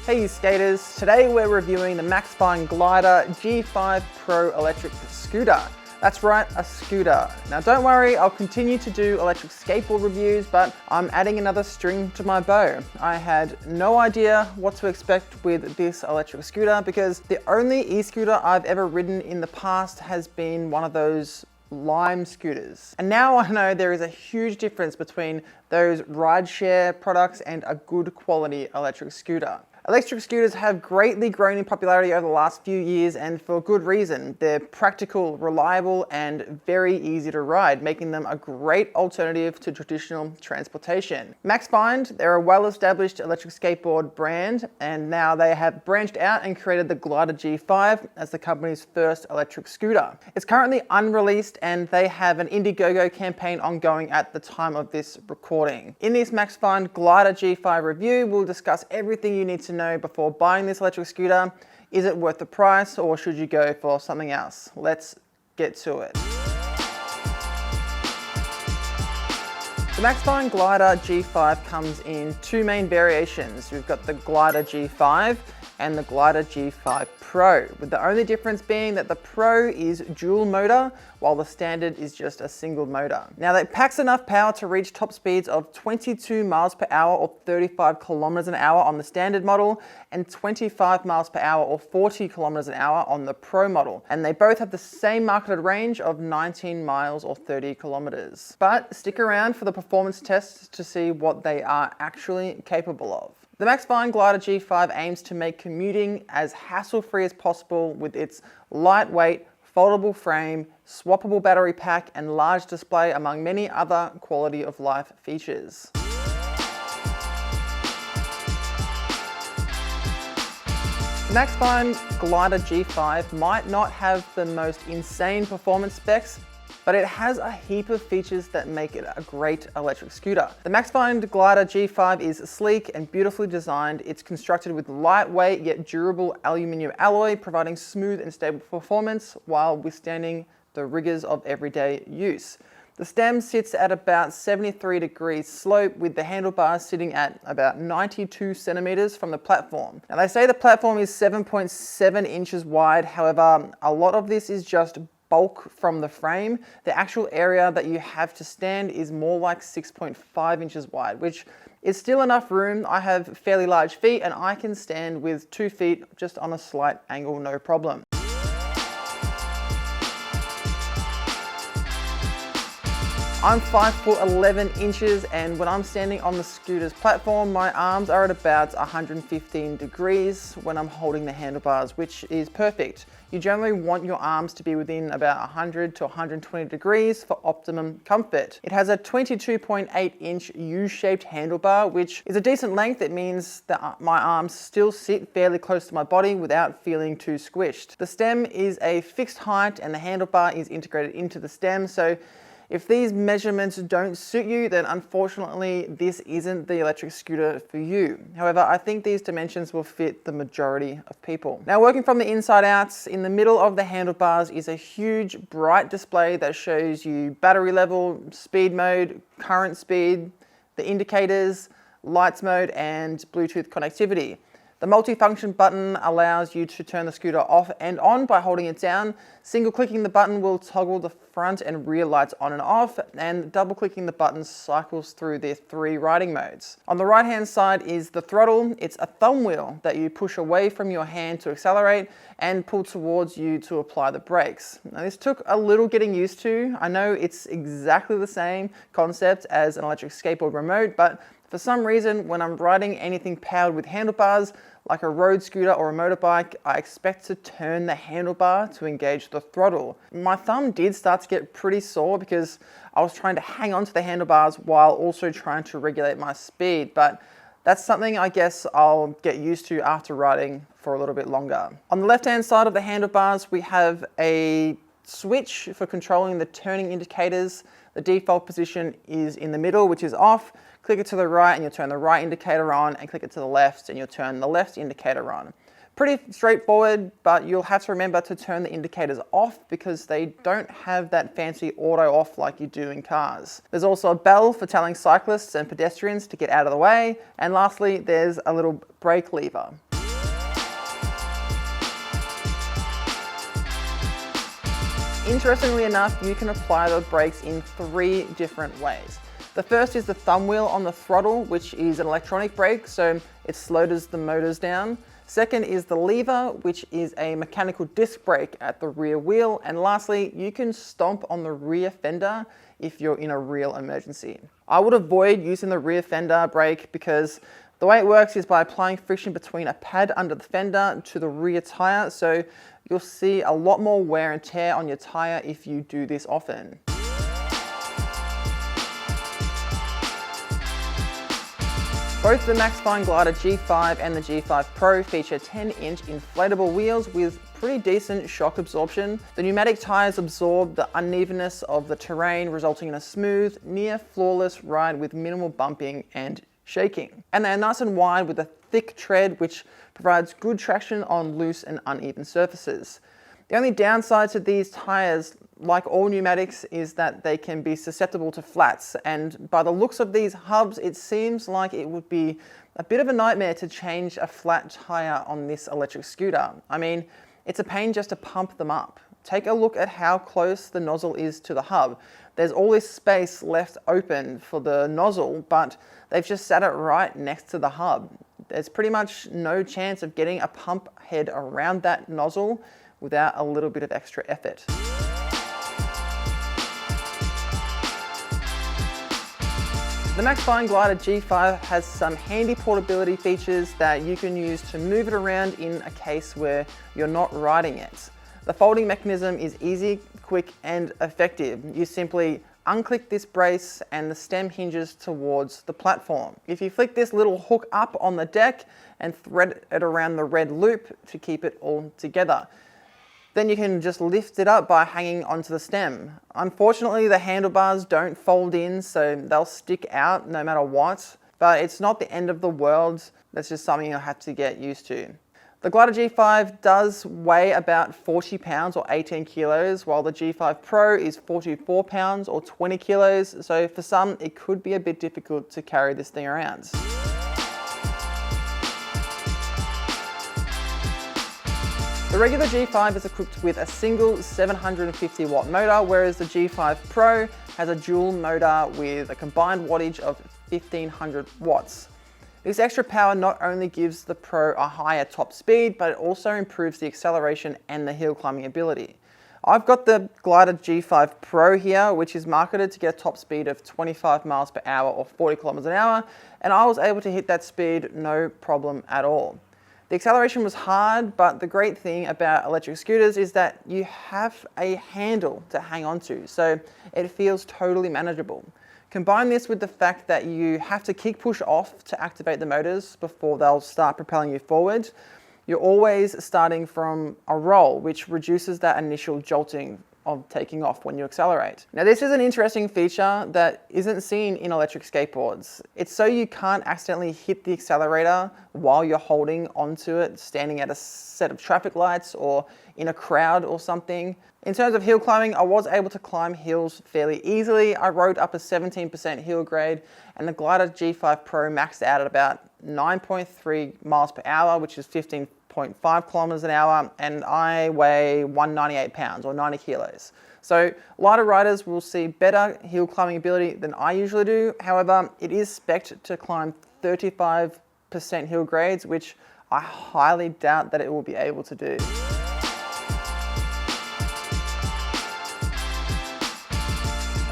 Hey skaters, today we're reviewing the Maxfind Glider G5 Pro electric scooter. That's right, a scooter. Now don't worry, I'll continue to do electric skateboard reviews, but I'm adding another string to my bow. I had no idea what to expect with this electric scooter because the only e-scooter I've ever ridden in the past has been one of those Lime scooters. And now I know there is a huge difference between those rideshare products and a good quality electric scooter. Electric scooters have greatly grown in popularity over the last few years, and for good reason. They're practical, reliable, and very easy to ride, making them a great alternative to traditional transportation. Maxfind, they're a well-established electric skateboard brand, and now they have branched out and created the Glider G5 as the company's first electric scooter. It's currently unreleased, and they have an Indiegogo campaign ongoing at the time of this recording. In this Maxfind Glider G5 review, we'll discuss everything you need to know before buying this electric scooter. Is it worth the price, or should you go for something else? Let's get to it. The Maxfind Glider G5 comes in two main variations. We've got the Glider G5 and the Glider G5 Pro, with the only difference being that the Pro is dual motor while the standard is just a single motor. Now that packs enough power to reach top speeds of 22 miles per hour or 35 kilometers an hour on the standard model and 25 miles per hour or 40 kilometers an hour on the Pro model. And they both have the same marketed range of 19 miles or 30 kilometers. But stick around for the performance tests to see what they are actually capable of. The Maxfind Glider G5 aims to make commuting as hassle-free as possible with its lightweight, foldable frame, swappable battery pack, and large display, among many other quality of life features. The Maxfind Glider G5 might not have the most insane performance specs, but it has a heap of features that make it a great electric scooter. The Maxfind Glider G5 is sleek and beautifully designed. It's constructed with lightweight yet durable aluminium alloy, providing smooth and stable performance while withstanding the rigors of everyday use. The stem sits at about 73 degrees slope, with the handlebars sitting at about 92 centimeters from the platform. Now they say the platform is 7.7 inches wide, however, a lot of this is just bulk from the frame. The actual area that you have to stand is more like 6.5 inches wide, which is still enough room. I have fairly large feet and I can stand with 2 feet just on a slight angle, no problem. I'm 5'11", and when I'm standing on the scooter's platform, my arms are at about 115 degrees when I'm holding the handlebars, which is perfect. You generally want your arms to be within about 100 to 120 degrees for optimum comfort. It has a 22.8-inch U-shaped handlebar, which is a decent length. It means that my arms still sit fairly close to my body without feeling too squished. The stem is a fixed height and the handlebar is integrated into the stem, so if these measurements don't suit you, then unfortunately this isn't the electric scooter for you. However, I think these dimensions will fit the majority of people. Now, working from the inside out, in the middle of the handlebars is a huge bright display that shows you battery level, speed mode, current speed, the indicators, lights mode, and Bluetooth connectivity. The multifunction button allows you to turn the scooter off and on by holding it down. Single clicking the button will toggle the front and rear lights on and off, and double clicking the button cycles through their 3 riding modes. On the right hand side is the throttle. It's a thumb wheel that you push away from your hand to accelerate and pull towards you to apply the brakes. Now this took a little getting used to. I know it's exactly the same concept as an electric skateboard remote, but for some reason, when I'm riding anything powered with handlebars, like a road scooter or a motorbike, I expect to turn the handlebar to engage the throttle. My thumb did start to get pretty sore because I was trying to hang on to the handlebars while also trying to regulate my speed, but that's something I guess I'll get used to after riding for a little bit longer. On the left-hand side of the handlebars, we have a switch for controlling the turning indicators. The default position is in the middle, which is off. Click it to the right and you'll turn the right indicator on, and click it to the left and you'll turn the left indicator on. Pretty straightforward, but you'll have to remember to turn the indicators off because they don't have that fancy auto off like you do in cars. There's also a bell for telling cyclists and pedestrians to get out of the way. And lastly, there's a little brake lever. Interestingly enough, you can apply the brakes in 3 different ways. The first is the thumb wheel on the throttle, which is an electronic brake, so it slows the motors down. Second is the lever, which is a mechanical disc brake at the rear wheel. And lastly, you can stomp on the rear fender if you're in a real emergency. I would avoid using the rear fender brake because the way it works is by applying friction between a pad under the fender to the rear tire, so you'll see a lot more wear and tear on your tire if you do this often. Both the Maxfind Glider G5 and the G5 Pro feature 10-inch inflatable wheels with pretty decent shock absorption. The pneumatic tires absorb the unevenness of the terrain, resulting in a smooth, near flawless ride with minimal bumping and shaking. And they're nice and wide with a thick tread, which provides good traction on loose and uneven surfaces. The only downside to these tires, like all pneumatics, is that they can be susceptible to flats, and by the looks of these hubs, it seems like it would be a bit of a nightmare to change a flat tire on this electric scooter. I mean, it's a pain just to pump them up. Take a look at how close the nozzle is to the hub. There's all this space left open for the nozzle, but they've just set it right next to the hub. There's pretty much no chance of getting a pump head around that nozzle without a little bit of extra effort. The Maxfind Glider G5 has some handy portability features that you can use to move it around in a case where you're not riding it. The folding mechanism is easy, quick, and effective. You simply unclick this brace and the stem hinges towards the platform. If you flick this little hook up on the deck and thread it around the red loop to keep it all together, then you can just lift it up by hanging onto the stem. Unfortunately, the handlebars don't fold in, so they'll stick out no matter what, but it's not the end of the world. That's just something you'll have to get used to. The Glider G5 does weigh about 40 pounds or 18 kilos, while the G5 Pro is 44 pounds or 20 kilos, so for some, it could be a bit difficult to carry this thing around. The regular G5 is equipped with a single 750 watt motor, whereas the G5 Pro has a dual motor with a combined wattage of 1500 watts. This extra power not only gives the Pro a higher top speed, but it also improves the acceleration and the hill climbing ability. I've got the Glider G5 Pro here, which is marketed to get a top speed of 25 miles per hour or 40 kilometers an hour, and I was able to hit that speed no problem at all. The acceleration was hard, but the great thing about electric scooters is that you have a handle to hang on to, so it feels totally manageable. Combine this with the fact that you have to kick push off to activate the motors before they'll start propelling you forward. You're always starting from a roll, which reduces that initial jolting of taking off when you accelerate. Now, this is an interesting feature that isn't seen in electric skateboards. It's so you can't accidentally hit the accelerator while you're holding onto it, standing at a set of traffic lights or in a crowd or something. In terms of hill climbing, I was able to climb hills fairly easily. I rode up a 17% hill grade, and the Glider G5 Pro maxed out at about 9.3 miles per hour, which is 15.5 kilometers an hour, and I weigh 198 pounds or 90 kilos. So lighter riders will see better hill climbing ability than I usually do. However, it is spec'd to climb 35% hill grades, which I highly doubt that it will be able to do.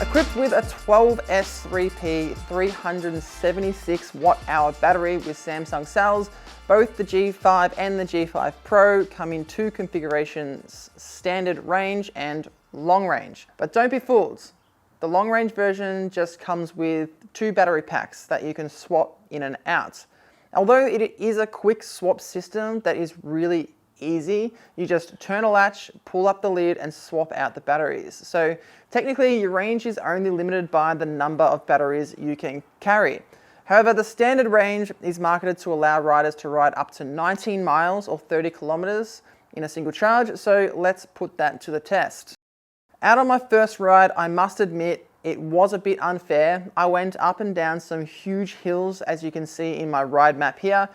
Equipped with a 12S3P 376 watt-hour battery with Samsung cells, both the G5 and the G5 Pro come in 2 configurations, standard range and long range. But don't be fooled. The long range version just comes with 2 battery packs that you can swap in and out. Although it is a quick swap system that is really easy, you just turn a latch, pull up the lid and swap out the batteries. So technically your range is only limited by the number of batteries you can carry. However, the standard range is marketed to allow riders to ride up to 19 miles or 30 kilometers in a single charge, so let's put that to the test. Out on my first ride, I must admit it was a bit unfair. I went up and down some huge hills, as you can see in my ride map here,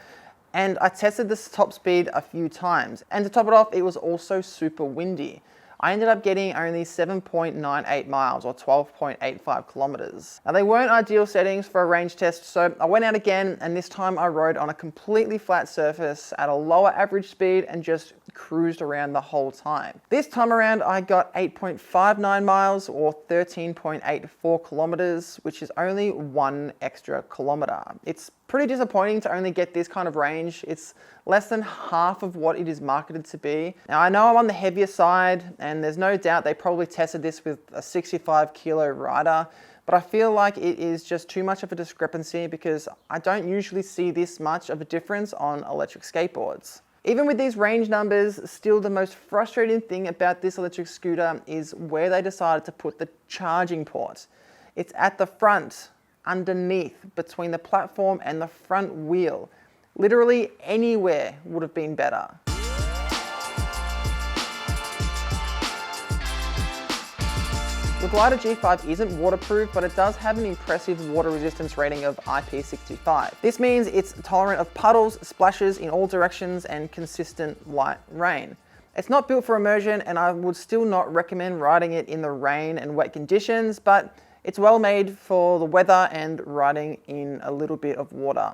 and I tested this top speed a few times. And to top it off, it was also super windy. I ended up getting only 7.98 miles or 12.85 kilometers. Now they weren't ideal settings for a range test, so I went out again, and this time I rode on a completely flat surface at a lower average speed and just cruised around the whole time. This time around I got 8.59 miles or 13.84 kilometers, which is only 1 extra kilometer. It's pretty disappointing to only get this kind of range. It's less than half of what it is marketed to be. Now I know I'm on the heavier side, and there's no doubt they probably tested this with a 65 kilo rider, but I feel like it is just too much of a discrepancy because I don't usually see this much of a difference on electric skateboards. Even with these range numbers, still the most frustrating thing about this electric scooter is where they decided to put the charging port. It's at the front, underneath, between the platform and the front wheel. Literally anywhere would have been better. The Glider G5 isn't waterproof, but it does have an impressive water resistance rating of IP65. This means it's tolerant of puddles, splashes in all directions, and consistent light rain. It's not built for immersion, and I would still not recommend riding it in the rain and wet conditions, but it's well made for the weather and riding in a little bit of water.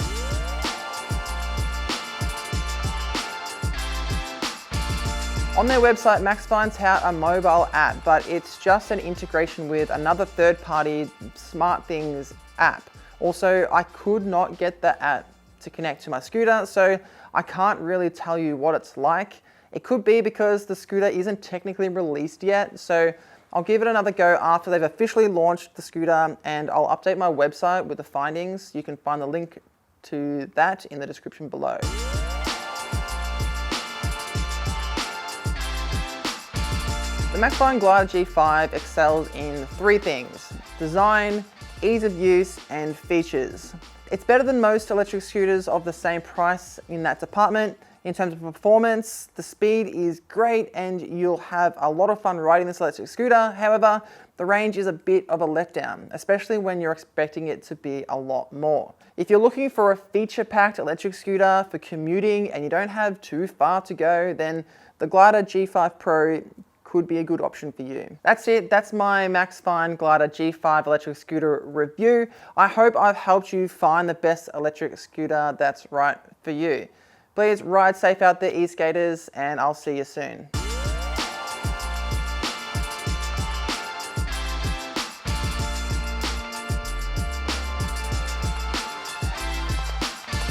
On their website, Maxfind's out a mobile app, but it's just an integration with another third-party SmartThings app. Also, I could not get the app to connect to my scooter, so I can't really tell you what it's like. It could be because the scooter isn't technically released yet, so I'll give it another go after they've officially launched the scooter, and I'll update my website with the findings. You can find the link to that in the description below. The Maxfind Glider G5 excels in 3 things: design, ease of use, and features. It's better than most electric scooters of the same price in that department. In terms of performance, the speed is great and you'll have a lot of fun riding this electric scooter. However, the range is a bit of a letdown, especially when you're expecting it to be a lot more. If you're looking for a feature-packed electric scooter for commuting and you don't have too far to go, then the Glider G5 Pro could be a good option for you. That's it. That's my Maxfind Glider G5 electric scooter review. I hope I've helped you find the best electric scooter that's right for you. Please ride safe out there, e-skaters, and I'll see you soon.